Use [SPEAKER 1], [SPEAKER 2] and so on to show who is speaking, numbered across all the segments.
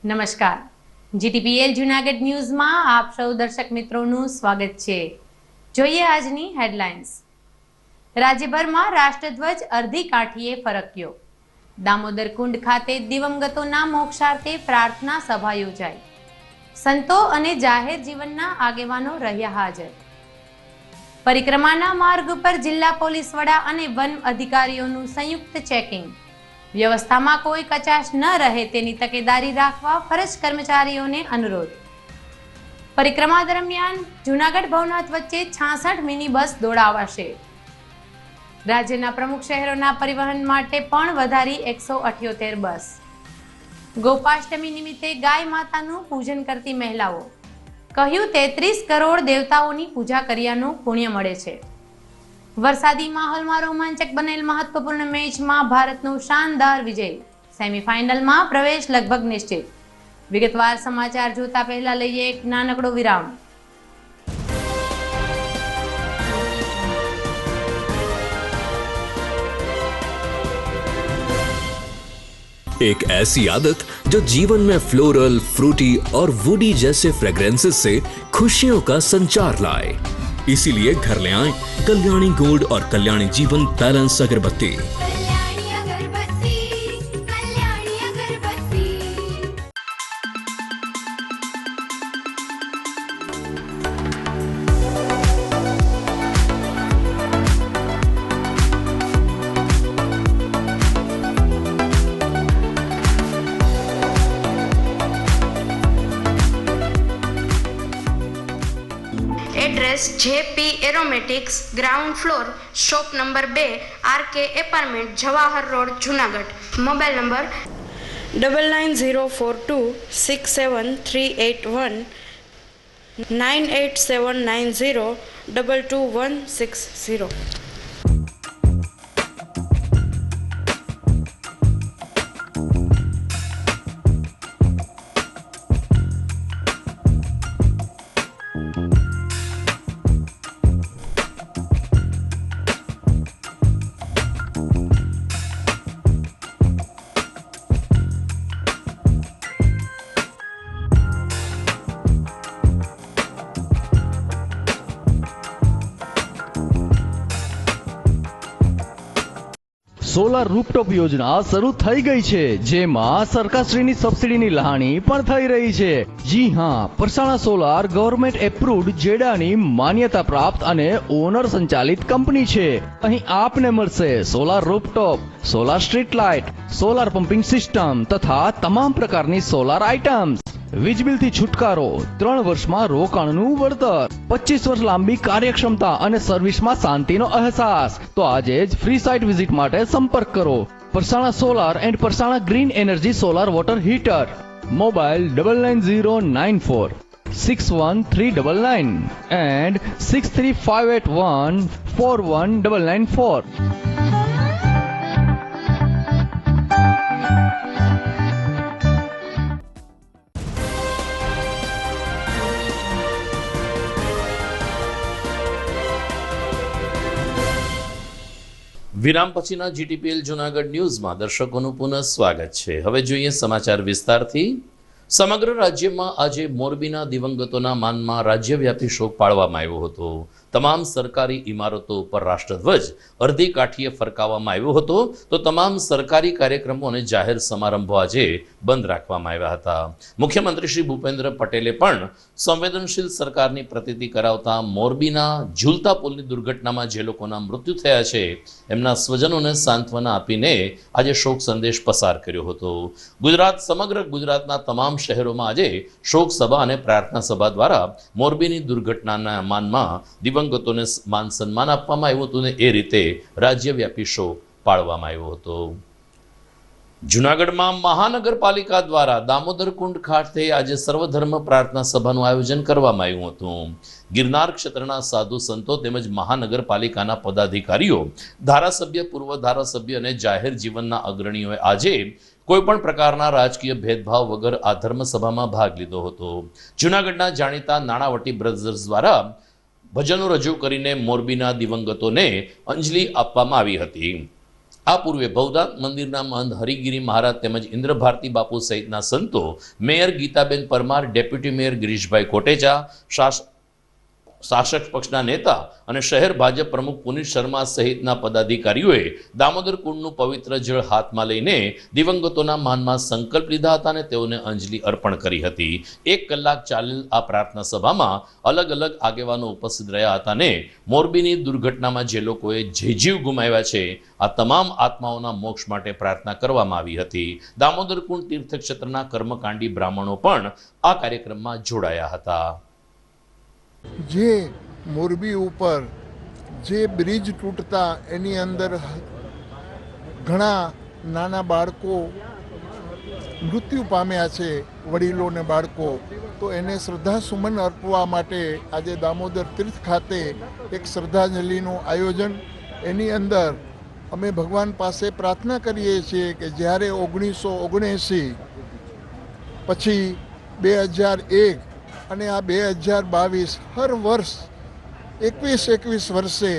[SPEAKER 1] નમસ્કાર, જીટીપીએલ જૂનાગઢ ન્યૂઝમાં આપ સૌ દર્શક મિત્રોનું સ્વાગત છે। જોઈએ આજની હેડલાઇન્સ। રાજ્યભરમાં રાષ્ટ્રધ્વજ અડધી કાઠીએ ફરક્યો। દામોદર કુંડ ખાતે દિવંગતોના મોક્ષાર્થે પ્રાર્થના સભા યોજાઈ। સંતો અને જાહેર જીવનના આગેવાનો રહ્યા હાજર। પરિક્રમાના માર્ગ પર જિલ્લા પોલીસ વડા અને વન અધિકારીઓનું સંયુક્ત ચેકિંગ। વ્યવસ્થામાં કોઈ કચાશ ન રહે તેની તકેદારી રાખવા ફરજ કર્મચારીઓને અનુરોધ। પરિક્રમા દરમિયાન જૂનાગઢ ભવનાથ વચ્ચે 66 મિની બસ દોડાવાશે। રાજ્યના પ્રમુખ શહેરોના પરિવહન માટે પણ વધારી 178 બસ। ગોપાષ્ટમી નિમિત્તે ગાય માતાનું પૂજન કરતી મહિલાઓ કહ્યું 33 કરોડ દેવતાઓની પૂજા કર્યાનું પુણ્ય મળે છે। વરસાદી માહોલમાં રોમાંચક બનેલ મહત્વપૂર્ણ મેચમાં ભારતનો શાનદાર વિજય। સેમીફાઇનલમાં પ્રવેશ લગભગ નિશ્ચિત। વિગતવાર સમાચાર જોતા પહેલા લઈએ એક નાનકડો વિરામ।
[SPEAKER 2] एक ऐसी आदत जो जीवन में फ्लोरल, फ्रूटी और वुडी जैसे फ्रेग्रेंसेस से खुशियों का संचार लाए। इसीलिए घर ले आए कल्याणी गोल्ड और Kalyani Jeevan balance agarbatti.
[SPEAKER 3] Address JP aromatics, ground floor, shop number 2, RK apartment, Jawahar road, Junagadh. Mobile number 9904267381 9879022160।
[SPEAKER 4] Solar rooftop યોજના શરૂ થઈ ગઈ છે, જેમાં સરકારશ્રીની સબસિડીની લહાણી પણ થઈ રહી છે। જી હા, પરસાણા સોલાર ગવર્મેન્ટ એપ્રુવ્ડ જેડાની માન્યતા પ્રાપ્ત અને ઓનર સંચાલિત કંપની છે। અહીં આપને મળશે solar rooftop, solar street light, solar pumping system તથા તમામ પ્રકારની સોલાર આઇટમ્સ। વીજ બિલથી છુટકારો, 3 વર્ષમાં રોકાણનું વળતર, 25 વર્ષ લાંબી કાર્યક્ષમતા અને સર્વિસમાં શાંતિનો અહેસાસ। તો આજે જ ફ્રી સાઇટ વિઝિટ માટે સંપર્ક કરો Parsana solar and Parsana green energy solar water heater. Mobile 9909461399 and 6358141994।
[SPEAKER 5] વિરામ પછીના જીટીપીએલ જૂનાગઢ ન્યૂઝમાં દર્શકોનું પુનઃ સ્વાગત છે। હવે જોઈએ સમાચાર વિસ્તારથી। સમગ્ર રાજ્યમાં આજે મોરબીના દિવંગતોના માનમાં રાજ્યવ્યાપી શોક પાળવામાં આવ્યો હતો। તમામ સરકારી ઇમારતો ઉપર રાષ્ટ્રધ્વજ અડધી કાઠીએ ફરકાવવામાં આવ્યો હતો, તો તમામ સરકારી કાર્યક્રમો અને જાહેર સમારંભો આજે બંધ રાખવામાં આવ્યા હતા। મુખ્યમંત્રી શ્રી ભૂપેન્દ્ર પટેલે પણ સંવેદનશીલ સરકારની પ્રતીતિ કરાવતા મોરબીના ઝૂલતા પુલની દુર્ઘટનામાં જે લોકોના મૃત્યુ થયા છે એમના સ્વજનોને સાંત્વના આપીને આજે શોક સંદેશ પસાર કર્યો હતો। સમગ્ર ગુજરાતના તમામ શહેરોમાં આજે શોક સભા અને પ્રાર્થના સભા દ્વારા મોરબીની દુર્ઘટનાના માનમાં દિવંગતોને માન સન્માન આપવામાં આવ્યું હતું ને એ રીતે રાજ્યવ્યાપી શોક પાળવામાં આવ્યો હતો। જૂનાગઢમાં મહાનગરપાલિકા દ્વારા દામોદર કુંડ ખાતે આજે સર્વધર્મ પ્રાર્થના સભાનું આયોજન કરવામાં આવ્યું હતું। ગિરનાર ક્ષેત્રના સાધુ સંતો તેમજ મહાનગરપાલિકાના પદાધિકારીઓ, ધારાસભ્ય, પૂર્વ ધારાસભ્ય અને જાહેર જીવનના અગ્રણીઓએ આજે કોઈ પણ પ્રકારના રાજકીય ભેદભાવ વગર આ ધર્મસભામાં ભાગ લીધો હતો। જૂનાગઢના જાણીતા નાણાવટી બ્રધર્સ દ્વારા ભજનો રજૂ કરીને મોરબીના દિવંગતોને અંજલિ આપવામાં આવી હતી। આ પૂર્વે ભવનાથ મંદિરના મહંત હરિગીરી મહારાજ તેમજ ઇન્દ્રભારતી બાપુ સહિતના સંતો, mayor Gitaben Parmar, deputy mayor Girishbhai Kotecha, શાસક પક્ષના નેતા અને શહેર ભાજપ પ્રમુખ પુનિત શર્મા સહિતના પદાધિકારીઓએ દામોદર કુંડનું પવિત્ર જળ હાથમાં લઈને દિવંગતોના માનમાં સંકલ્પ લીધા હતા અને તેઓને અંજલિ અર્પણ કરી હતી. 1 કલાક ચાલેલ આ પ્રાર્થના સભામાં અલગ અલગ આગેવાનો ઉપસ્થિત રહ્યા હતા અને મોરબીની દુર્ઘટનામાં જે લોકોએ જીવ ગુમાવ્યા છે આ તમામ આત્માઓના મોક્ષ માટે પ્રાર્થના કરવામાં આવી હતી. દામોદર કુંડ તીર્થક્ષેત્રના કર્મકાંડી બ્રાહ્મણો પણ આ કાર્યક્રમમાં જોડાયા હતા.
[SPEAKER 6] જે મોરબી ઉપર જે બ્રિજ તૂટતા એની અંદર ઘણા નાના બાળકો મૃત્યુ પામ્યા છે, વડીલો ને બાળકો, તો એને શ્રદ્ધાસુમન અર્પવા માટે આજે દામોદર તીર્થ ખાતે એક શ્રદ્ધાંજલિનું આયોજન, એની અંદર અમે ભગવાન પાસે પ્રાર્થના કરીએ છીએ કે જ્યારે 1979 પછી 2001 અને આ 2022 હર વર્ષ 21 વર્ષે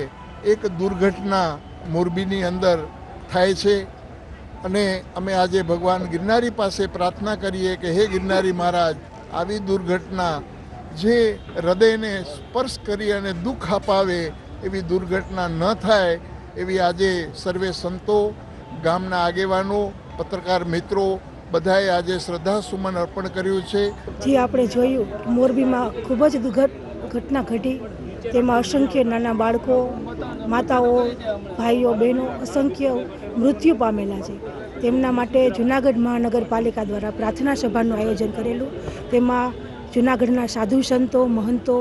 [SPEAKER 6] એક દુર્ઘટના મોરબીની અંદર થાય છે અને અમે આજે ભગવાન ગિરનારી પાસે પ્રાર્થના કરીએ કે હે ગિરનારી મહારાજ, આવી દુર્ઘટના જે હૃદયને સ્પર્શ કરી અને દુઃખ અપાવે એવી દુર્ઘટના ન થાય એવી આજે સર્વે સંતો, ગામના આગેવાનો, પત્રકાર મિત્રો બધાએ આજે શ્રદ્ધાસુમન અર્પણ કર્યું છે.
[SPEAKER 7] જે આપણે જોયું મોરબીમાં ખૂબ જ દુઃખદ ઘટના ઘટી, તેમાં અસંખ્ય નાના બાળકો, માતાઓ, ભાઈઓ, બહેનો અસંખ્ય મૃત્યુ પામેલા છે. તેમના માટે જૂનાગઢ મહાનગરપાલિકા દ્વારા પ્રાર્થના સભાનું આયોજન કરેલું. તેમાં જૂનાગઢના સાધુ સંતો, મહંતો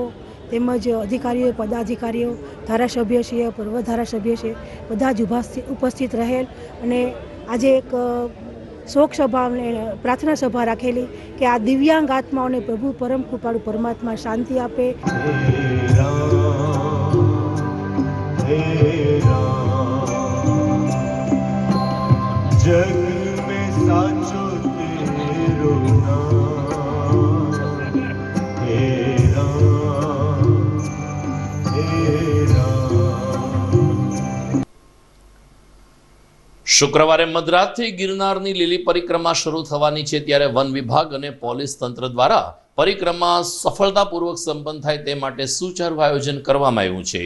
[SPEAKER 7] તેમજ અધિકારીઓ, પદાધિકારીઓ, ધારાસભ્ય છે, પૂર્વ ધારાસભ્ય છે, બધા જ ઉપસ્થિત રહેલ અને આજે એક શોક સભા અને પ્રાર્થના સભા રાખેલી કે આ દિવ્યાંગ આત્માઓને પ્રભુ પરમ કૃપાળુ પરમાત્મા શાંતિ આપે.
[SPEAKER 8] जग में साचो तेरो नाम,
[SPEAKER 5] શુક્રવારે મધરાતથી ગિરનારની લીલી પરિક્રમા શરૂ થવાની છે, ત્યારે વન વિભાગ અને પોલીસ તંત્ર દ્વારા પરિક્રમા સફળતાપૂર્વક સંપન્ન થાય તે માટે સુચારું આયોજન કરવામાં આવ્યું છે.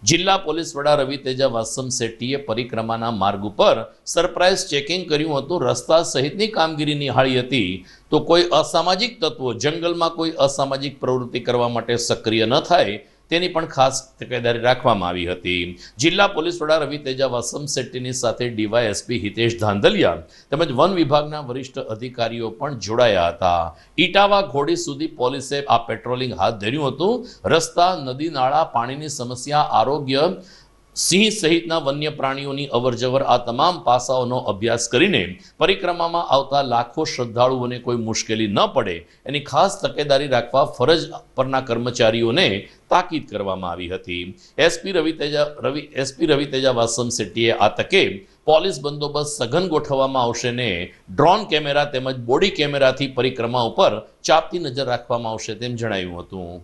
[SPEAKER 5] જિલ્લા પોલીસ વડા રવિ તેજા વાસમ શેટ્ટીએ પરિક્રમાના માર્ગ ઉપર સરપ્રાઇઝ ચેકિંગ કર્યું હતું. રસ્તા સહિતની કામગીરી નિહાળી હતી તો કોઈ અસામાજિક તત્વો જંગલમાં કોઈ અસામાજિક પ્રવૃત્તિ કરવા માટે સક્રિય ન થાય તેની પણ ખાસ તકેદારી રાખવામાં આવી હતી. જિલ્લા પોલીસ વડા રવિ તેજા વાસમ શેટ્ટીની સાથે ડીવાયએસપી હિતેશ ધાંધલિયા તેમજ વન વિભાગના વરિષ્ઠ અધિકારીઓ પણ જોડાયા હતા. ઇટાવા ઘોડી સુધી પોલીસે આ પેટ્રોલિંગ હાથ ધર્યું હતું. રસ્તા, નદી, નાળા, પાણીની સમસ્યા, આરોગ્ય, સિંહ સહિતના વન્ય પ્રાણીઓની અવરજવર આ તમામ પાસાઓનો અભ્યાસ કરીને પરિક્રમામાં આવતા લાખો શ્રદ્ધાળુઓને કોઈ મુશ્કેલી ન પડે એની ખાસ તકેદારી રાખવા ફરજ પરના કર્મચારીઓને તાકીદ કરવામાં આવી હતી. એસપી રવિ તેજા વાસમ શેટ્ટીએ આ તકે પોલીસ બંદોબસ્ત સઘન ગોઠવવામાં આવશે ને ડ્રોન કેમેરા તેમજ બોડી કેમેરાથી પરિક્રમા ઉપર ચાંપતી નજર રાખવામાં આવશે તેમ જણાવ્યું હતું.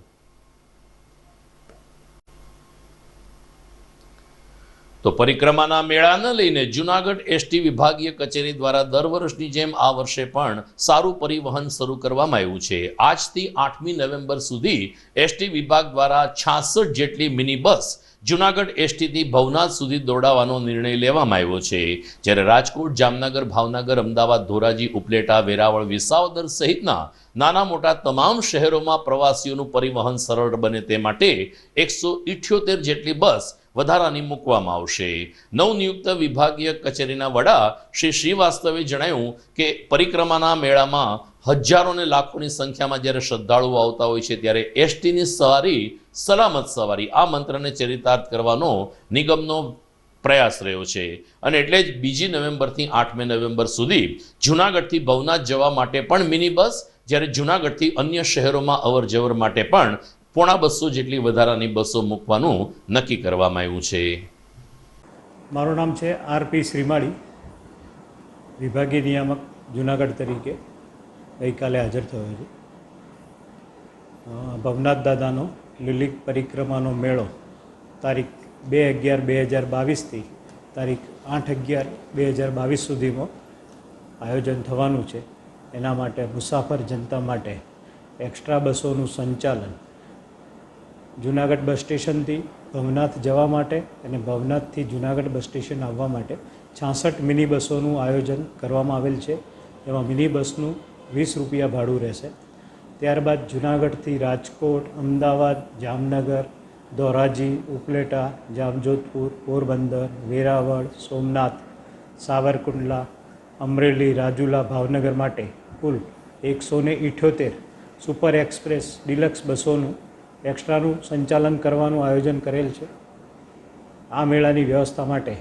[SPEAKER 5] તો પરિક્રમાના મેળાને લઈને જૂનાગઢ એસટી વિભાગીય કચેરી દ્વારા દર વર્ષની જેમ આ વર્ષે પણ સારું પરિવહન શરૂ કરવામાં આવ્યું છે. આજથી 8મી નવેમ્બર સુધી એસટી વિભાગ દ્વારા 66 જેટલી મિની બસ જૂનાગઢ એસટીથી ભવનાથ સુધી દોડાવવાનો નિર્ણય લેવામાં આવ્યો છે. જ્યારે રાજકોટ, જામનગર, ભાવનગર, અમદાવાદ, ધોરાજી, ઉપલેટા, વેરાવળ, વિસાવદર સહિતના નાના મોટા તમામ શહેરોમાં પ્રવાસીઓનું પરિવહન સરળ બને તે માટે 178 જેટલી બસ વધારાની મૂકવામાં આવશે. નવનિયુક્ત વિભાગીય કચેરીના વડા શ્રી શ્રીવાસ્તવે જણાવ્યું કે પરિક્રમાના મેળામાં હજારો ને લાખોની સંખ્યામાં જ્યારે શ્રદ્ધાળુઓ આવતા હોય છે ત્યારે એસટીની સવારી સલામત સવારી આ મંત્રને ચરિતાર્થ કરવાનો નિગમનો પ્રયાસ રહ્યો છે અને એટલે જ 2 નવેમ્બરથી 8મી નવેમ્બર સુધી જૂનાગઢથી ભવનાથ જવા માટે પણ મિની બસ, જ્યારે જૂનાગઢથી અન્ય શહેરોમાં અવરજવર માટે પણ 250 જેટલી વધારાની બસો મૂકવાનું નક્કી કરવામાં આવ્યું છે.
[SPEAKER 9] મારું નામ છે આરપી શ્રીમાળી, વિભાગીય નિયામક જૂનાગઢ તરીકે ગઈકાલે હાજર થયો છું. ભવનાથ દાદાનો લીલી પરિક્રમાનો મેળો તારીખ 2/11/2022થી તારીખ 8/11/2022 સુધીમાં આયોજન થવાનું છે. એના માટે મુસાફર જનતા માટે એક્સ્ટ્રા બસોનું સંચાલન જૂનાગઢ બસ સ્ટેશનથી ભવનાથ જવા માટે અને ભવનાથથી જૂનાગઢ બસ સ્ટેશન આવવા માટે 66 મિની બસોનું આયોજન કરવામાં આવેલ છે. એમાં મિની બસનું 20 રૂપિયા ભાડું રહેશે. ત્યારબાદ જૂનાગઢથી રાજકોટ, અમદાવાદ, જામનગર, ધોરાજી, ઉપલેટા, જામજોધપુર, પોરબંદર, વેરાવળ, સોમનાથ, સાવરકુંડલા, અમરેલી, રાજુલા, ભાવનગર માટે કુલ 178 સુપર એક્સપ્રેસ ડિલક્સ બસોનું એક્સ્ટ્રાનું સંચાલન કરવાનું આયોજન કરેલ છે. આ મેળાની વ્યવસ્થા માટે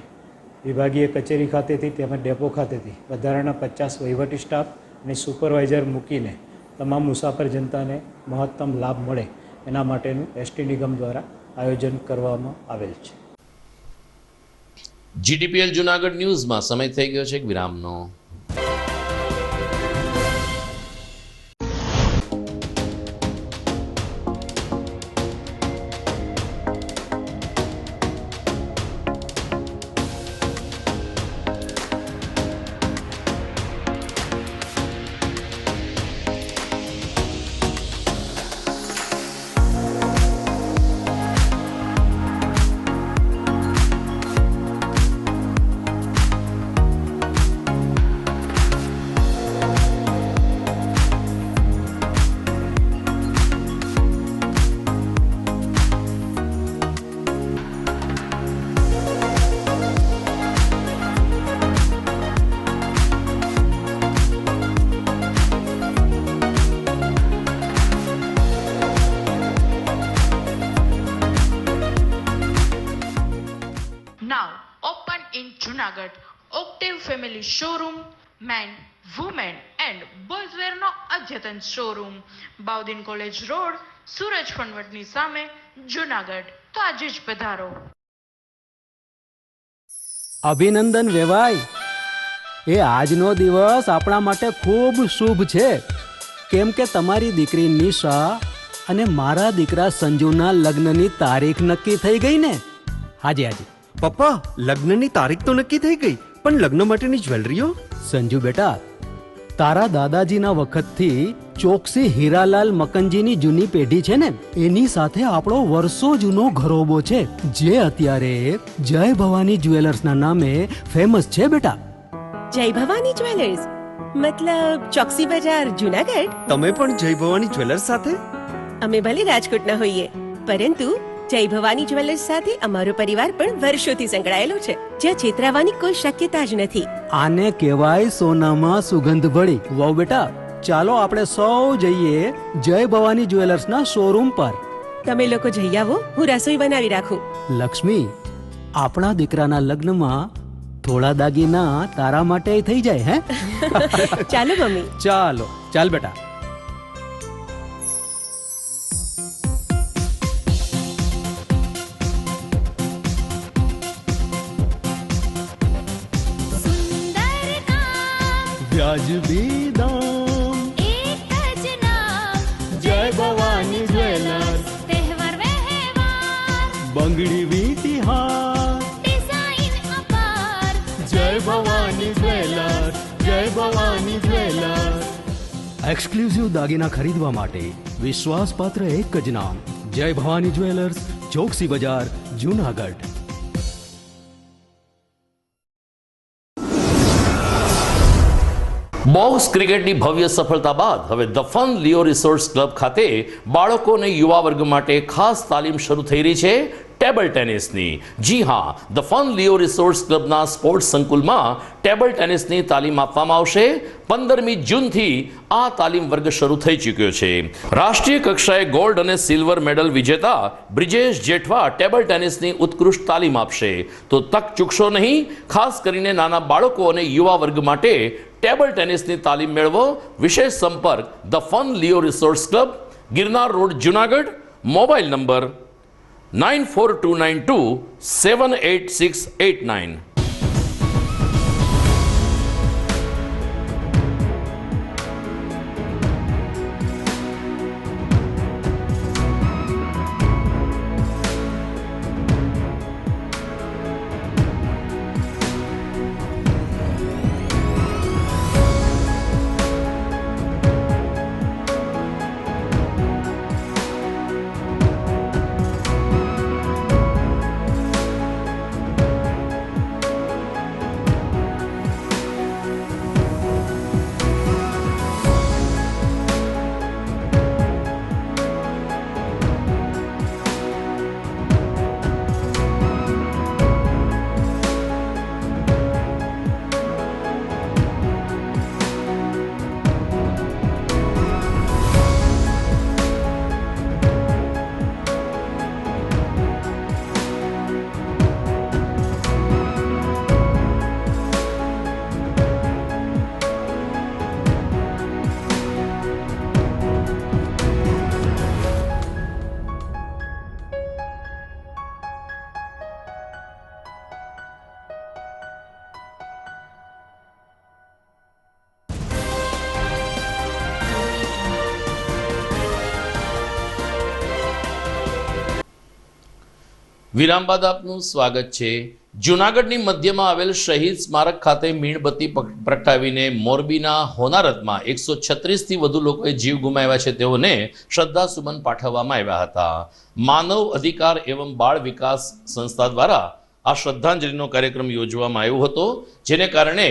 [SPEAKER 9] વિભાગીય કચેરી ખાતેથી તેમજ ડેપો ખાતેથી વધારાના 50 વહીવટી સ્ટાફ અને સુપરવાઇઝર મૂકીને તમામ મુસાફર જનતાને મહત્તમ લાભ મળે એના માટેનું એસટી નિગમ દ્વારા આયોજન કરવામાં આવેલ છે.
[SPEAKER 5] જીટીપીએલ જુનાગઢ ન્યૂઝમાં સમય થઈ ગયો છે એક વિરામનો.
[SPEAKER 10] Junagadh octave family showroom, men, women and boys વેરનો અદ્યતન showroom, Bahauddin college road, Suraj ફણવટની સામે, જુનાગઢ. તો આજે જ પધારો.
[SPEAKER 11] અભિનંદન વેવાઈ, એ આજનો દિવસ આપણા માટે ખૂબ શુભ છે, કેમ કે તમારી દીકરી નિશા અને મારા દીકરા સંજુના લગ્નની તારીખ નક્કી થઈ ગઈ ને. હાજી હાજી
[SPEAKER 12] પપ્પા, લગ્નની તારીખ તો નક્કી થઈ ગઈ, પણ લગ્ન માટેની જ્વેલરીઓ?
[SPEAKER 11] સંજુ બેટા, તારા દાદાજીના વખતથી ચોકસી હીરાલાલ મકનજીની જૂની પેઢી છે ને, એની સાથે આપણો વર્ષો જૂનો ઘરોબો છે, જે અત્યારે જય ભવાની જ્વેલર્સના નામે ફેમસ છે બેટા.
[SPEAKER 13] જય ભવાની જ્વેલર્સ મતલબ ચોકસી બજાર, જુનાગઢ?
[SPEAKER 12] તમે પણ જય ભવાની જ્વેલર્સ સાથે?
[SPEAKER 13] અમે ભલે રાજકોટના હોઈએ, પરંતુ જય ભવાની જ્વેલર્સ સાથે અમારો પરિવાર પણ વર્ષોથી સંકળાયેલો છે, જ્યાં છેતરાવાની કોઈ શક્યતા જ નથી.
[SPEAKER 11] આને કહેવાય સોનામાં સુગંધ ભળી. વાવ બેટા, ચાલો આપણે સૌ જઈએ જય ભવાની જ્વેલર્સના શોરૂમ પર.
[SPEAKER 13] તમે લોકો જઈ આવો, હું રસોઈ બનાવી રાખું.
[SPEAKER 11] લક્ષ્મી, આપણા દીકરાના લગ્નમાં થોડા દાગીના તારા માટે થઈ જાય. હે
[SPEAKER 13] ચાલો મમ્મી.
[SPEAKER 11] ચાલો ચાલ બેટા. વ્યાજબી દામ,
[SPEAKER 14] એક જ નામ,
[SPEAKER 11] જય ભવાની જ્વેલર્સ.
[SPEAKER 14] તહેવાર વ્યવહાર,
[SPEAKER 11] બંગડી વીટી હાર,
[SPEAKER 14] ડિઝાઇન અપાર,
[SPEAKER 11] જય ભવાની જ્વેલર્સ, જય ભવાની જ્વેલર્સ. એક્સક્લુઝિવ દાગીના ખરીદવા માટે વિશ્વાસપાત્ર એક જ નામ, જય ભવાની જ્વેલર્સ, ચોકસી બજાર, જુનાગઢ.
[SPEAKER 5] બોક્સ ક્રિકેટની ભવ્ય સફળતા બાદ હવે the fun Leo resorts club ખાતે બાળકો અને યુવા વર્ગ માટે ખાસ તાલીમ શરૂ થઈ રહી છે ટેબલ ટેનિસની. જી હા, ધ ફન લિયો રિસોર્ટ્સ ક્લબના સ્પોર્ટ્સ સંકુલમાં ટેબલ ટેનિસની તાલીમ આપવામાં આવશે. 15મી જૂનથી આ તાલીમ વર્ગ શરૂ થઈ ચૂક્યો છે. રાષ્ટ્રીય કક્ષાએ ગોલ્ડ અને સિલ્વર મેડલ વિજેતા બ્રિજેશ જેઠવા ટેબલ ટેનિસની ઉત્કૃષ્ટ તાલીમ આપશે. તો તક ચૂકશો નહીં. ખાસ કરીને નાના બાળકો અને યુવા વર્ગ માટે ટેબલ ટેનિસની તાલીમ મેળવો. વિશેષ સંપર્ક the fun Leo resorts club, Girnar road, Junagadh. Mobile number 9429278689. વિરામ બાદ આપનું સ્વાગત છે. જૂનાગઢની મધ્યમાં આવેલ શહીદ સ્મારક ખાતે મીણબત્તી પ્રગટાવીને મોરબીના હોનારતમાં 136થી વધુ લોકોએ જીવ ગુમાવ્યા છે તેઓને શ્રદ્ધાસુમન પાઠવવામાં આવ્યા હતા. માનવ અધિકાર એવં બાળ વિકાસ સંસ્થા દ્વારા આ શ્રદ્ધાંજલિનો કાર્યક્રમ યોજવામાં આવ્યો હતો, જેને કારણે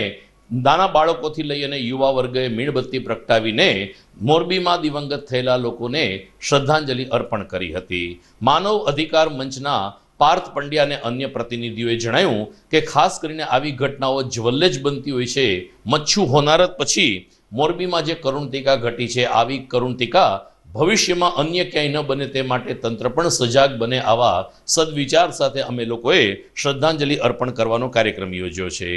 [SPEAKER 5] નાના બાળકોથી લઈ અને યુવા વર્ગએ મીણબત્તી પ્રગટાવીને મોરબીમાં દિવંગત થયેલા લોકોને શ્રદ્ધાંજલિ અર્પણ કરી હતી. માનવ અધિકાર મંચના પાર્થ પંડ્યા અને અન્ય પ્રતિનિધિઓએ જણાવ્યું કે ખાસ કરીને આવી ઘટનાઓ જ્વલ્લે જ બનતી હોય છે. મચ્છુ હોનારત પછી મોરબીમાં જે કરુણતિકા ઘટી છે, આવી કરુણતિકા ભવિષ્યમાં અન્ય ક્યાંય ન બને તે માટે તંત્ર પણ સજાગ બને, આવા સદવિચાર સાથે અમે લોકોએ શ્રદ્ધાંજલિ અર્પણ કરવાનો કાર્યક્રમ યોજ્યો છે.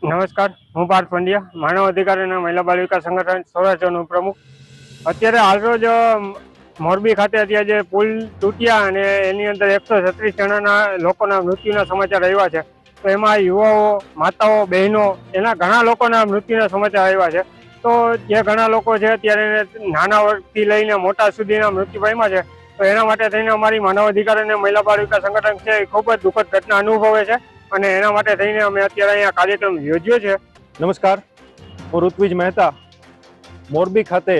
[SPEAKER 15] નમસ્કાર, હું પાર્થ પંડ્યા, માનવ અધિકાર અને મહિલા બાળ વિકાસ સંગઠન સૌરાષ્ટ્રનો પ્રમુખ. અત્યારે હાલરોજ મોરબી ખાતે અત્યારે જે પુલ તૂટ્યા અને એની અંદર 136 જણાના લોકોના મૃત્યુના સમાચાર આવ્યા છે. તો એમાં યુવાઓ, માતાઓ, બહેનો એના ઘણા લોકોના મૃત્યુના સમાચાર આવ્યા છે. તો જે ઘણા લોકો છે અત્યારે નાના વર્ગથી લઈને મોટા સુધીના મૃત્યુ પામ્યા છે. તો એના માટે થઈને અમારી માનવ અધિકાર અને મહિલા બાળ વિકાસ સંગઠન છે એ ખૂબ જ દુઃખદ ઘટના અનુભવે છે અને એના માટે થઈને અમે અત્યારે અહીંયા કાર્યક્રમ યોજ્યો છે.
[SPEAKER 16] નમસ્કાર, હું ઋત્વિજ મહેતા. મોરબી ખાતે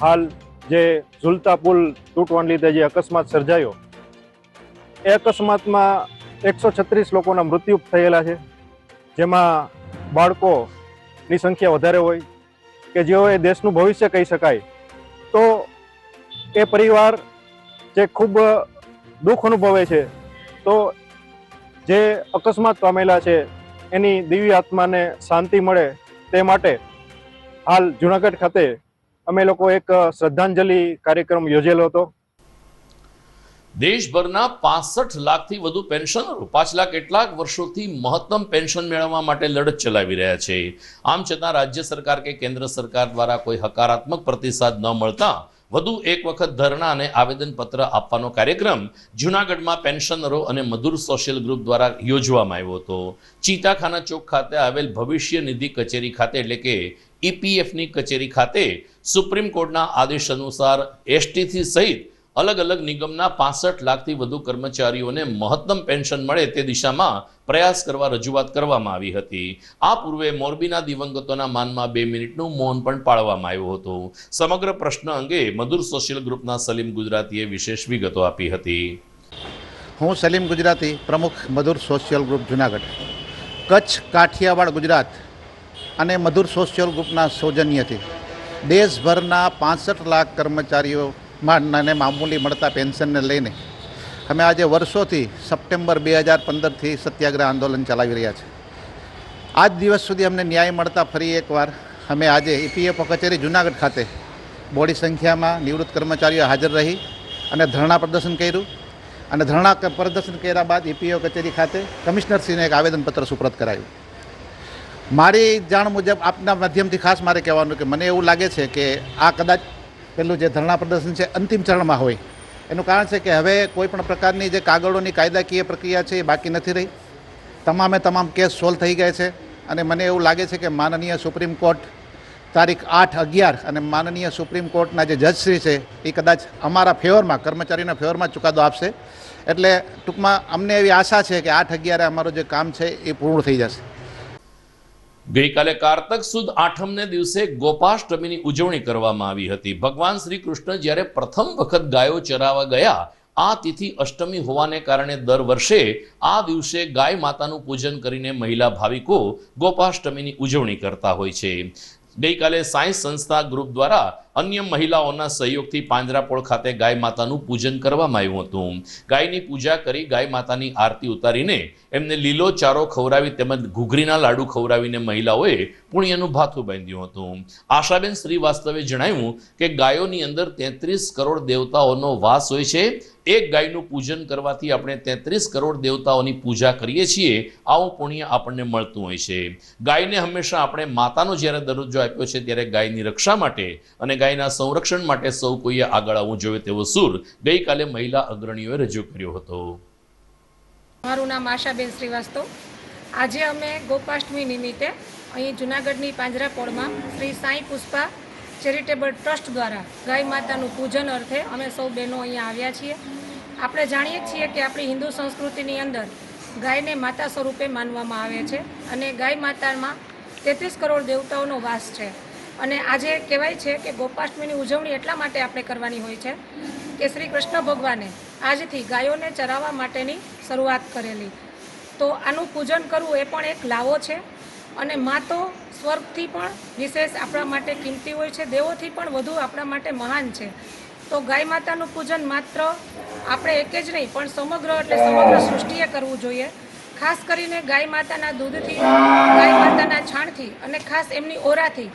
[SPEAKER 16] હાલ જે ઝુલતા પુલ તૂટવાને લીધે જે અકસ્માત સર્જાયો, એ અકસ્માતમાં 136 લોકોના મૃત્યુ થયેલા છે, જેમાં બાળકોની સંખ્યા વધારે હોય કે જેઓ એ દેશનું ભવિષ્ય કહી શકાય. તો એ પરિવાર જે ખૂબ દુઃખ અનુભવે છે, તો જે અકસ્માત પામેલા છે એની દિવ્ય આત્માને શાંતિ મળે તે માટે હાલ જૂનાગઢ ખાતે અમે લોકો એક શ્રદ્ધાંજલિ કાર્યક્રમ યોજેલો હતો.
[SPEAKER 5] દેશભરના 65 લાખથી વધુ પેન્શનરો પાછલા કેટલાક વર્ષોથી મહત્તમ પેન્શન મેળવવા માટે લડત ચલાવી રહ્યા છે. આમ છતાં રાજ્ય સરકાર કે કેન્દ્ર સરકાર દ્વારા કોઈ હકારાત્મક પ્રતિસાદ ન મળતા વધુ એક વખત ધરણા અને આવેદનપત્ર આપવાનો કાર્યક્રમ જૂનાગઢમાં પેન્શનરો અને મધુર સોશિયલ ગ્રુપ દ્વારા યોજવામાં આવ્યો હતો. ચીતાખાના ચોક ખાતે આવેલ ભવિષ્ય નિધિ કચેરી ખાતે એટલે કે ઈપીએફની કચેરી ખાતે સુપ્રીમ કોર્ટના આદેશ અનુસાર એસટીથી સહિત અલગ અલગ નિગમના 65 લાખથી વધુ કર્મચારીઓને મહત્તમ પેન્શન મળે તે દિશામાં પ્રયાસ કરવા રજૂઆત કરવામાં આવી હતી. આ પૂર્વે મોરબીના દિવંગતોના માનમાં 2 મિનિટનું મૌન પણ પાળવામાં આવ્યું હતું. સમગ્ર પ્રશ્ન અંગે મધુર સોશિયલ ગ્રુપના સલીમ ગુજરાતીએ વિશેષ વિગતો આપી હતી.
[SPEAKER 17] હું સલીમ ગુજરાતી, પ્રમુખ મધુર સોશિયલ ગ્રુપ જૂનાગઢ. કચ્છ, કાઠિયાવાડ, ગુજરાત અને મધુર સોશિયલ ગ્રુપના સૌજન્યથી દેશભરના 65 લાખ કર્મચારીઓ અને મામૂલી મળતા પેન્શનને લઈને અમે આજે વર્ષોથી સપ્ટેમ્બર 2015થી સત્યાગ્રહ આંદોલન ચલાવી રહ્યા છે. આજ દિવસ સુધી અમને ન્યાય મળતા ફરી એકવાર અમે આજે ઈપીએફઓ કચેરી જૂનાગઢ ખાતે બોડી સંખ્યામાં નિવૃત્ત કર્મચારીઓ હાજર રહી અને ધરણા પ્રદર્શન કર્યું અને ધરણા પ્રદર્શન કર્યા બાદ ઈપીએફઓ કચેરી ખાતે કમિશનરશ્રીને એક આવેદનપત્ર સુપ્રત કરાયું. મારી જાણ મુજબ આપના માધ્યમથી ખાસ મારે કહેવાનું કે મને એવું લાગે છે કે આ કદાચ પેલું જે ધરણા પ્રદર્શન છે અંતિમ ચરણમાં હોય. એનું કારણ છે કે હવે કોઈ પણ પ્રકારની જે કાગળોની કાયદાકીય પ્રક્રિયા છે એ બાકી નથી રહી. તમામ કેસ સોલ્વ થઈ ગયા છે અને મને એવું લાગે છે કે માનનીય સુપ્રીમ કોર્ટ તારીખ 8/11 અને માનનીય સુપ્રીમ કોર્ટના જે જજશ્રી છે એ કદાચ અમારા ફેવરમાં, કર્મચારીના ફેવરમાં ચુકાદો આપશે. એટલે ટૂંકમાં અમને એવી આશા છે કે 8/11 અમારું જે કામ છે એ પૂર્ણ થઈ જશે.
[SPEAKER 5] ગઈકાલે કારતક સુદ આઠમને દિવસે ગોપાષ્ટમીની ઉજવણી કરવામાં આવી હતી. ભગવાન શ્રી કૃષ્ણ જ્યારે પ્રથમ વખત ગાયો ચરાવવા ગયા, આ તિથિ અષ્ટમી હોવાને કારણે દર વર્ષે આ દિવસે ગાય માતાનું પૂજન કરીને મહિલા ભાવિકો ગોપાષ્ટમીની ઉજવણી કરતા હોય છે. ગઈકાલે સાયન્સ સંસ્થા ગ્રુપ દ્વારા અન્ય મહિલાઓના સહયોગથી પાંજરાપોળ ખાતે ગાય માતાનું પૂજન કરવામાં આવ્યું હતું. ગાયની પૂજા કરી ગાય માતાની આરતી ઉતારીને એમને લીલો ચારો ખવડાવી તેમજ ઘૂઘરીના લાડુ ખવડાવીને મહિલાઓએ પુણ્યનું ભાથું બાંધ્યું હતું. આશાબેન શ્રીવાસ્તવે જણાવ્યું કે ગાયોની અંદર 33 કરોડ દેવતાઓનો વાસ હોય છે. એક ગાયનું પૂજન કરવાથી આપણે 33 કરોડ દેવતાઓની પૂજા કરીએ છીએ. આવું પુણ્ય આપણને મળતું હોય છે. ગાયને હંમેશા આપણે માતાનો જ્યારે દરજ્જો આપ્યો છે ત્યારે ગાયની રક્ષા માટે અને ગાયના સંરક્ષણ માટે સૌ કોઈએ આગળ આવવું જોઈએ તેવો સૂર ગઈકાલે મહિલા અગ્રણીઓએ રજૂ કર્યો હતો.
[SPEAKER 18] મારું નામ આશાબેન શ્રીવાસ્તવ. આજે અમે ગોપાષ્ટમી નિમિત્તે અહીં જૂનાગઢની પાંજરાપોળમાં શ્રી સાંઈ પુષ્પા ચેરિટેબલ ટ્રસ્ટ દ્વારા ગાય માતાનું પૂજન અર્થે અમે સૌ બહેનો અહીંયા આવ્યા છીએ આપણે જાણીએ છીએ કે આપણી હિન્દુ સંસ્કૃતિની અંદર ગાયને માતા સ્વરૂપે માનવામાં આવે છે અને ગાય માતામાં 33 કરોડ દેવતાઓનો વાસ છે. અને આજે કહેવાય છે કે ગોપાષ્ટમીની ઉજવણી એટલા માટે આપણે કરવાની હોય છે કે શ્રી કૃષ્ણ ભગવાને આજથી ગાયોને ચરાવવા માટેની શરૂઆત કરેલી. તો આનું પૂજન કરવું એ પણ એક લાવો છે. અને મા તો સ્વર્ગથી પણ વિશેષ આપણા માટે કિંમતી હોય છે, દેવોથી પણ વધુ આપણા માટે મહાન છે. તો ગાય માતાનું પૂજન માત્ર આપણે એક જ નહીં પણ સમગ્ર એટલે સમગ્ર સૃષ્ટિએ કરવું જોઈએ. ખાસ કરીને ગાય માતાના દૂધથી, ગાય માતાના છાણથી અને ખાસ એમની ઓરાથી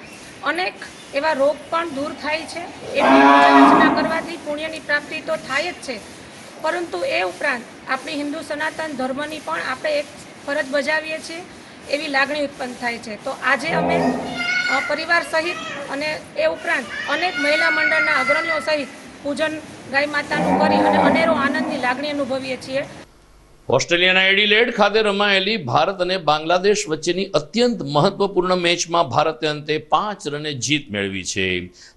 [SPEAKER 18] અનેક એવા રોગ પણ દૂર થાય છે. એમની પૂજા અર્ચના કરવાથી પુણ્યની પ્રાપ્તિ તો થાય જ છે, પરંતુ એ ઉપરાંત આપણી હિન્દુ સનાતન ધર્મની પણ આપણે એક ફરજ બજાવીએ છીએ એવી લાગણી ઉત્પન્ન થાય છે. તો આજે અમે પરિવાર સહિત અને એ ઉપરાંત અનેક મહિલા મંડળના અગ્રણીઓ સહિત પૂજન ગાય માતાનું કરી અને અનેરો આનંદની લાગણી અનુભવીએ છીએ.
[SPEAKER 5] ઓસ્ટ્રેલિયાના એડિલેડ ખાતે રમાયેલી ભારત અને બાંગ્લાદેશ વચ્ચેની અત્યંત મહત્વપૂર્ણ મેચમાં ભારતે અંતે 5 રને જીત મેળવી છે.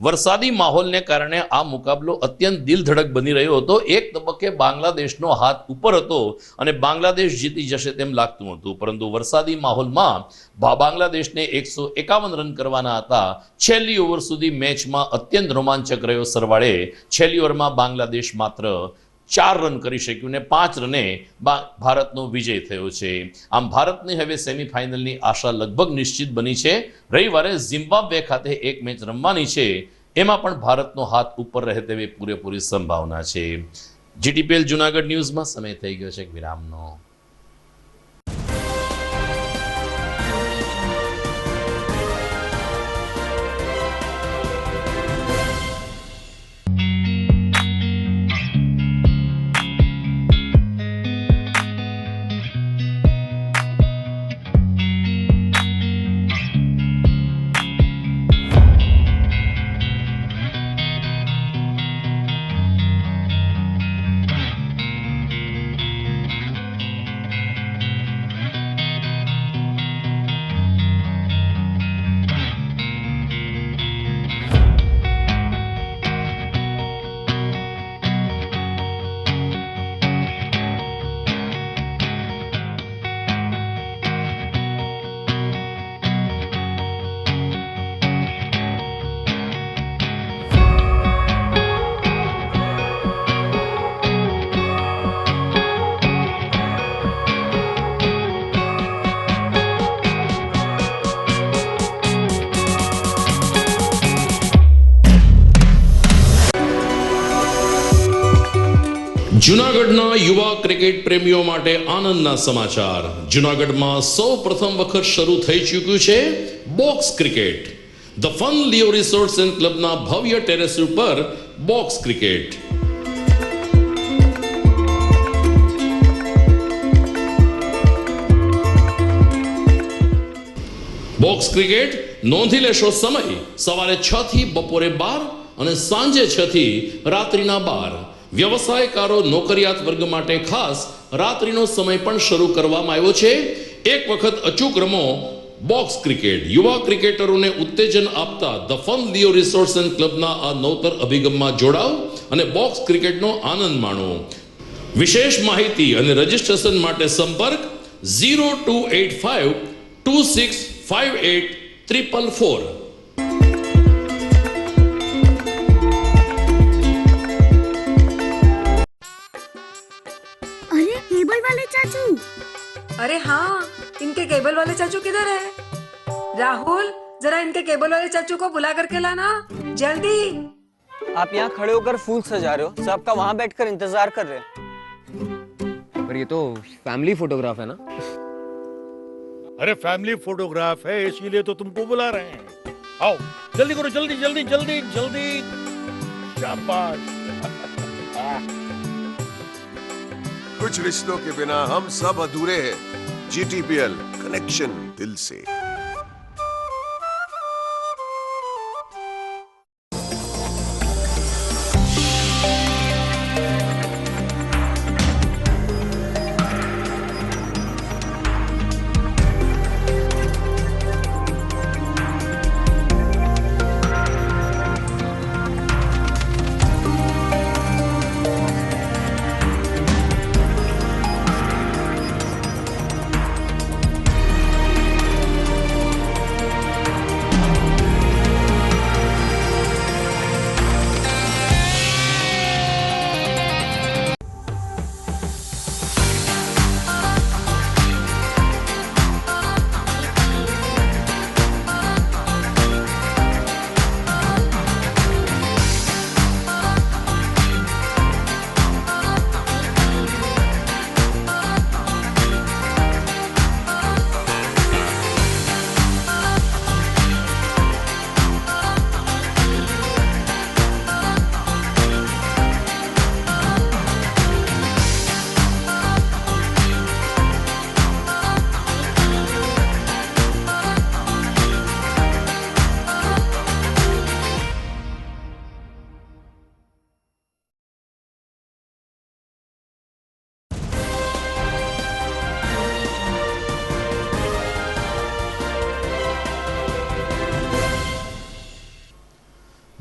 [SPEAKER 5] વરસાદી માહોલને કારણે આ મુકાબલો અત્યંત દિલધડક બની રહ્યો હતો. એક તબક્કે બાંગ્લાદેશનો હાથ ઉપર હતો અને બાંગ્લાદેશ જીતી જશે તેમ લાગતું હતું, પરંતુ વરસાદી માહોલમાં બાંગ્લાદેશને 151 રન કરવાના હતા. છેલ્લી ઓવર સુધી મેચમાં અત્યંત રોમાંચક રહ્યો. સરવાળે છેલ્લી ઓવરમાં બાંગ્લાદેશ માત્ર 4 રન કરી શક્યું ને 5 રને ભારતનો વિજય થયો છે. આમ ભારતની હવે સેમીફાઇનલની આશા લગભગ નિશ્ચિત બની છે. રવિવારે ઝિમ્બાબ્વે ખાતે એક મેચ રમવાની છે, એમાં પણ ભારતનો હાથ ઉપર રહે તેવી પૂરેપૂરી સંભાવના છે. જીટીપીએલ જુનાગઢ ન્યૂઝમાં સમય થઈ ગયો છે વિરામનો. જૂનાગઢના યુવા ક્રિકેટ પ્રેમીઓ માટે આનંદના સમાચાર. જૂનાગઢમાં સૌ પ્રથમ વખત શરૂ થઈ ચૂક્યું છે box cricket. The fun Leo resorts and ક્લબના ભવ્ય ટેરેસ ઉપર બોક્સ ક્રિકેટ. બોક્સ ક્રિકેટ નોંધી લેશો સમય સવારે 6 થી બપોરે 12 અને સાંજે 6 થી રાત્રિના 12. વ્યવસાયકારો નોકરિયાત વર્ગ માટે ખાસ રાત્રિનો સમય પણ શરૂ કરવામાં આવ્યો છે. એક વખત અચૂક રમો બોક્સ ક્રિકેટ. યુવા ક્રિકેટરોને ઉત્તેજન આપતા the fun Leo resorts and ક્લબના આ નવતર અભિગમમાં જોડાઓ અને બોક્સ ક્રિકેટનો આનંદ માણો. વિશેષ માહિતી અને રજીસ્ટ્રેશન માટે સંપર્ક 0285 2658 444.
[SPEAKER 19] केबल वाले चाचू।
[SPEAKER 20] अरे हाँ, इनके केबल वाले चाचू किधर है? राहुल, जरा इनके केबल वाले चाचू को बुला करके लाना जल्दी।
[SPEAKER 21] आप यहाँ खड़े होकर फूल सजा रहे हो, सबका वहाँ बैठकर इंतजार कर रहे हैं।
[SPEAKER 12] पर ये तो फैमिली फोटोग्राफ है ना?
[SPEAKER 22] अरे फैमिली फोटोग्राफ है इसीलिए तो तुमको बुला रहे हैं। आओ जल्दी करो, जल्दी जल्दी जल्दी जल्दी। शाबाश।
[SPEAKER 23] कुछ रिश्तों के बिना हम सब अधूरे हैं। जीटीपीएल, कनेक्शन दिल से।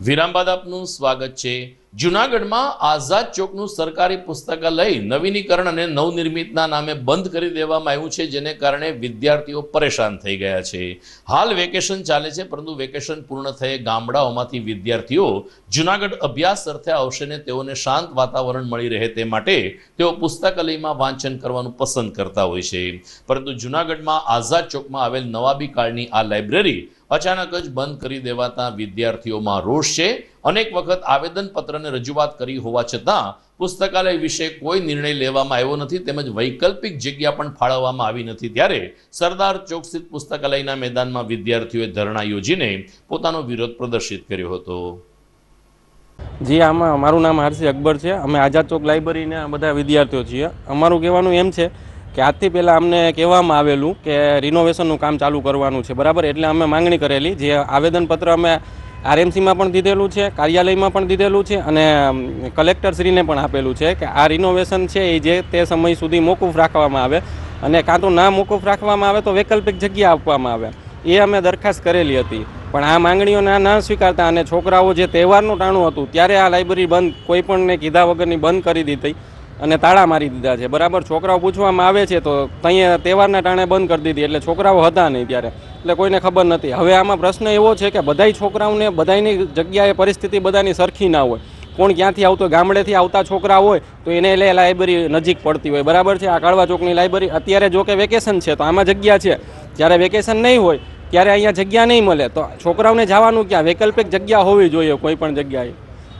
[SPEAKER 5] વિરામ બાદ આપનું સ્વાગત છે. જૂનાગઢમાં આઝાદ ચોકનું સરકારી પુસ્તકાલય નવીનીકરણ અને નવનિર્મિતના નામે બંધ કરી દેવામાં આવ્યું છે, જેને કારણે વિદ્યાર્થીઓ પરેશાન થઈ ગયા છે. હાલ વેકેશન ચાલે છે, પરંતુ વેકેશન પૂર્ણ થયે ગામડાઓમાંથી વિદ્યાર્થીઓ જૂનાગઢ અભ્યાસ અર્થે આવશે ને તેઓને શાંત વાતાવરણ મળી રહે તે માટે તેઓ પુસ્તકાલયમાં વાંચન કરવાનું પસંદ કરતા હોય છે. પરંતુ જૂનાગઢમાં આઝાદ ચોકમાં આવેલ નવાબી કાળની આ લાઇબ્રેરી અચાનક જ બંધ કરી દેવાતા વિદ્યાર્થીઓમાં રોષ છે. અનેક વખત આવેદનપત્રને રજૂઆત કરી હોવા છતાં પુસ્તકાલય વિશે કોઈ નિર્ણય લેવામાં આવ્યો નથી, તેમજ વૈકલ્પિક જગ્યા પણ ફાળવવામાં આવી નથી. ત્યારે સરદાર ચોક સ્થિત પુસ્તકાલયના મેદાનમાં વિદ્યાર્થીઓએ ધરણા યોજીને પોતાનો વિરોધ પ્રદર્શિત કર્યો હતો.
[SPEAKER 1] જી, આમાં મારું નામ આરસી અકબર છે. અમે આઝાદ ચોક લાઇબ્રેરીના બધા વિદ્યાર્થીઓ છીએ. અમારું કહેવાનું એમ છે કે આજથી પહેલાં અમને કહેવામાં આવેલું કે રિનોવેશનનું કામ ચાલુ કરવાનું છે, બરાબર. એટલે અમે માંગણી કરેલી, જે આવેદનપત્ર અમે આરએમસીમાં પણ દીધેલું છે, કાર્યાલયમાં પણ દીધેલું છે અને કલેક્ટરશ્રીને પણ આપેલું છે કે આ રિનોવેશન છે એ જે તે સમય સુધી મોકૂફ રાખવામાં આવે, અને કાં તો ના મોકૂફ રાખવામાં આવે તો વૈકલ્પિક જગ્યા આપવામાં આવે. એ અમે દરખાસ્ત કરેલી હતી, પણ આ માંગણીઓને ના સ્વીકારતા અને છોકરાઓ જે તહેવારનું ટાણું હતું ત્યારે આ લાઇબ્રેરી બંધ, કોઈ પણને કીધા વગરની બંધ કરી દીધી અને તાળા મારી દીધા છે, બરાબર. છોકરાઓ પૂછવામાં આવે છે તો ત્યાં તહેવારના ટાણે બંધ કરી દીધી, એટલે છોકરાઓ હતા નહીં ત્યારે, એટલે કોઈને ખબર નથી. હવે આમાં પ્રશ્ન એવો છે કે બધાય છોકરાઓને બધાની જગ્યાએ પરિસ્થિતિ બધાની સરખી ના હોય. કોણ ક્યાંથી આવતો, ગામડેથી આવતા છોકરા હોય તો એને એટલે લાઇબ્રેરી નજીક પડતી હોય, બરાબર છે. આ કાળવા ચોકની લાઇબ્રેરી અત્યારે જો કે વેકેશન છે તો આમાં જગ્યા છે, જ્યારે વેકેશન નહીં હોય ત્યારે અહીંયા જગ્યા નહીં મળે તો છોકરાઓને જવાનું ક્યાં? વૈકલ્પિક જગ્યા હોવી જોઈએ કોઈ પણ જગ્યાએ.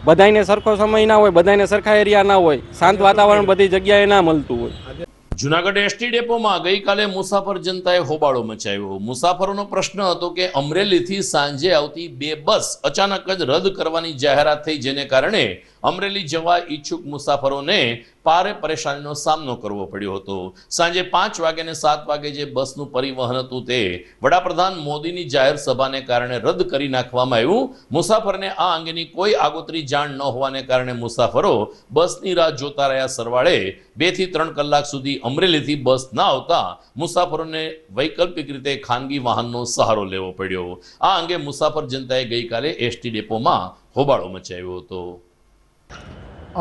[SPEAKER 1] બધાને સરખો સમય ના હોય, બધાને સરખા એરિયા ના હોય, શાંત વાતાવરણ બધી જગ્યાએ ના મળતું હોય.
[SPEAKER 5] જૂનાગઢ એસટી ડેપોમાં ગઈકાલે મુસાફર જનતાએ હોબાળો મચાવ્યો. મુસાફરોનો પ્રશ્ન હતો કે અમરેલીથી સાંજે આવતી 2 બસ અચાનક જ રદ કરવાની જાહેરાત થઈ, જેને કારણે અમરેલી જવા ઈચ્છુક મુસાફરોને ભારે પરેશાનીનો સામનો કરવો પડ્યો હતો. સાંજે 5 વાગે અને 7 વાગે જે બસનું પરિવહન હતું તે વડાપ્રધાન મોદીની જાહેર સભાને કારણે રદ કરી નાખવામાં આવ્યું. મુસાફરને આ અંગેની કોઈ આગોતરી જાણ ન હોવાને કારણે મુસાફરો બસની રાહ જોતા રહ્યા. સરવાળે 2 થી 3 કલાક સુધી અમરેલીથી બસ ના આવતા મુસાફરોને વૈકલ્પિક રીતે ખાનગી વાહનનો સહારો લેવો પડ્યો. આ અંગે મુસાફર જનતાએ ગઈકાલે એસટી ડેપોમાં હોબાળો મચાવ્યો હતો.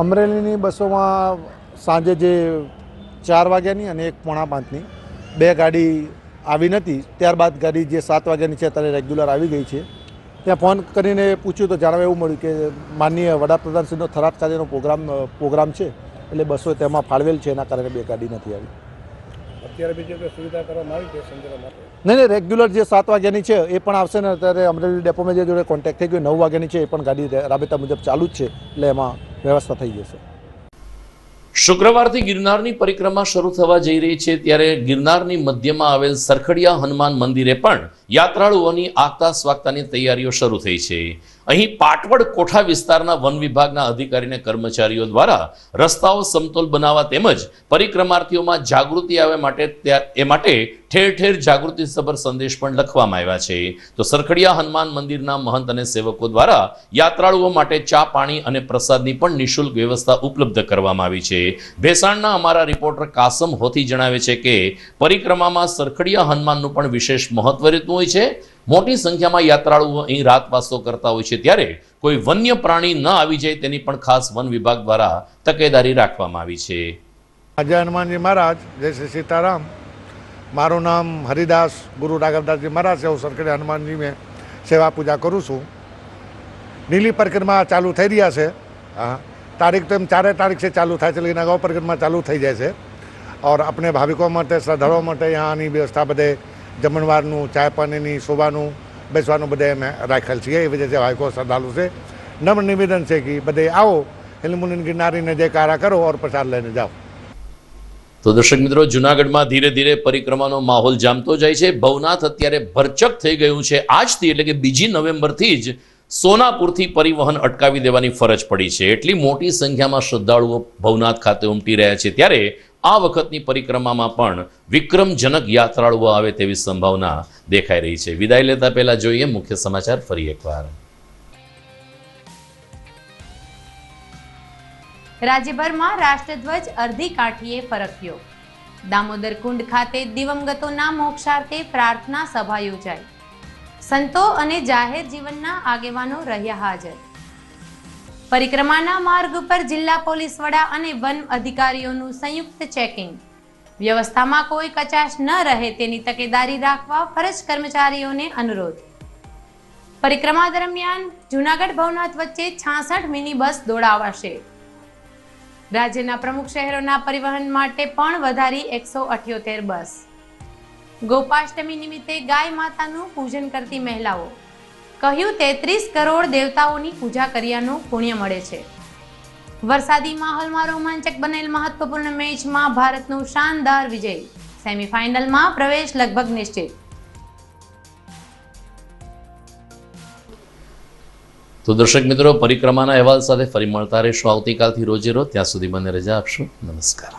[SPEAKER 2] અમરેલીની બસોમાં સાંજે જે 4 વાગ્યાની અને 1:45ની 2 ગાડી આવી નથી. ત્યારબાદ ગાડી જે 7 વાગ્યાની છે ત્યારે રેગ્યુલર આવી ગઈ છે. ત્યાં ફોન કરીને પૂછ્યું તો જાણવા એવું મળ્યું કે માનનીય વડાપ્રધાનશ્રીનો થરાદ ખાતેનો પ્રોગ્રામ છે, એટલે બસો તેમાં ફાળવેલ છે, એના કારણે 2 ગાડી નથી આવી.
[SPEAKER 19] અત્યારે બીજી કોઈ સુવિધા કરવામાં આવી પેસેન્જરો માટે?
[SPEAKER 2] નહીં, રેગ્યુલર જે 7 વાગ્યાની છે એ પણ આવશે ને. અત્યારે અમરેલી ડેપોમાં જે જોડે કોન્ટેક્ટ થઈ ગયો 9 વાગ્યાની છે એ પણ ગાડી રાબેતા મુજબ ચાલુ જ છે, એટલે એમાં વ્યવસ્થા થઈ જશે.
[SPEAKER 5] શુક્રવારથી ગિરનારની પરિક્રમા શરૂ થવા જઈ રહી છે, ત્યારે ગિરનારની મધ્યમાં આવેલ સરખડિયા હનુમાન મંદિરે પણ યાત્રાળુઓની આગતા સ્વાગતાની તૈયારીઓ શરૂ થઈ છે. અહીં પાટવડ કોઠા વિસ્તારના વન વિભાગના અધિકારી અને કર્મચારીઓ દ્વારા રસ્તાઓ સમતોલ બનાવવા તેમજ પરિક્રમાર્થીઓમાં જાગૃતિ આવે માટે ઠેર ઠેર જાગૃતિસભર સંદેશ પણ લખવામાં આવ્યા છે. તો સરખડિયા હનુમાન મંદિરના મહંત અને સેવકો દ્વારા યાત્રાળુઓ માટે ચા, પાણી અને પ્રસાદની પણ નિઃશુલ્ક વ્યવસ્થા ઉપલબ્ધ કરવામાં આવી છે. ભેસાણના અમારા રિપોર્ટર કાસમ હોથી જણાવે છે કે પરિક્રમામાં સરખડિયા હનુમાનનું પણ વિશેષ મહત્વ રહેતું હોય છે. મોટી સંખ્યામાં યાત્રાળુઓ અહીં રાતવાસો કરતા હોય છે, ત્યારે કોઈ વન્ય પ્રાણી ન આવી જાય તેની પણ ખાસ વન વિભાગ દ્વારા તકેદારી રાખવામાં આવી છે.
[SPEAKER 2] અજય હનુમાનજી મહારાજ, જય શ્રી સીતારામ. મારું નામ હરિદાસ ગુરુ રાઘવદાસજી મહારાજ છે. હું સરખડિયા હનુમાનજી મેં સેવા પૂજા કરું છું. નીલી પરિક્રમા ચાલુ થઈ રહ્યા છે. હા, તારીખ તો એમ 4 તારીખ से ચાલુ થાય છે, લેकिन અગાઉ પરિક્રમા ચાલુ થઈ જાય છે. और अपने भाविकों માટે, શ્રદ્ધાળુઓ માટે અહીંયાની વ્યવસ્થા બધે જમણવારનું, ચાય પાણીની, શોભાનું, બેસવાનું બધે અમે રાખેલ છીએ. એ વજહ ભાવિકો શ્રદ્ધાળુ છે. નમ્ર નિવેદન છે કે બધે આવો, હિલમુનિન ગિરનારીને જયકારા કરો और પ્રસાદ લઈને જાઓ.
[SPEAKER 5] તો દર્શક મિત્રો, જૂનાગઢમાં ધીરે ધીરે પરિક્રમાનો માહોલ જામતો જાય છે. ભવનાથ અત્યારે ભરચક થઈ ગયું છે. આજથી એટલે કે 2 નવેમ્બરથી જ સોનાપુરથી પરિવહન અટકાવી દેવાની ફરજ પડી છે. એટલી મોટી સંખ્યામાં શ્રદ્ધાળુઓ ભવનાથ ખાતે ઉમટી રહ્યા છે, ત્યારે આ વખતની પરિક્રમામાં પણ વિક્રમજનક યાત્રાળુઓ આવે તેવી સંભાવના દેખાઈ રહી છે. વિદાય લેતા પહેલા જોઈએ મુખ્ય સમાચાર ફરી એકવાર.
[SPEAKER 24] રાજ્યભરમાં રાષ્ટ્રધ્વજ અડધી કાઠીએ ફરક્યો. દામોદર કુંડ ખાતે દિવંગતોના મોક્ષાર્થે પ્રાર્થના સભા યોજાઈ. સંતો અને જાહેર જીવનના આગેવાનો રહ્યા હાજર. પરિક્રમાના માર્ગ ઉપર જિલ્લા પોલીસ વડા અને વન અધિકારીઓનું સંયુક્ત ચેકિંગ. વ્યવસ્થામાં કોઈ કચાશ ન રહે તેની તકેદારી રાખવા ફરજ કર્મચારીઓને અનુરોધ. પરિક્રમા દરમિયાન જૂનાગઢ ભવનાથ વચ્ચે 66 મિની બસ દોડાવાશે. રાજ્યના પ્રમુખ શહેરોના પરિવહન માટે પણ વધારી 178 બસ. ગોપાષ્ટમી નિમિત્તે ગાય માતાનું પૂજન કરતી મહિલાઓ કહ્યું 33 કરોડ દેવતાઓની પૂજા કર્યાનું પુણ્ય મળે છે. વરસાદી માહોલમાં રોમાંચક બનેલ મહત્વપૂર્ણ મેચમાં ભારતનો શાનદાર વિજય. સેમીફાઇનલમાં પ્રવેશ લગભગ નિશ્ચિત.
[SPEAKER 5] તો દર્શક મિત્રો, પરિક્રમાના અહેવાલ સાથે ફરી મળતા રહેશું આવતીકાલથી રોજે રોજ. ત્યાં સુધી મને રજા આપશો. નમસ્કાર.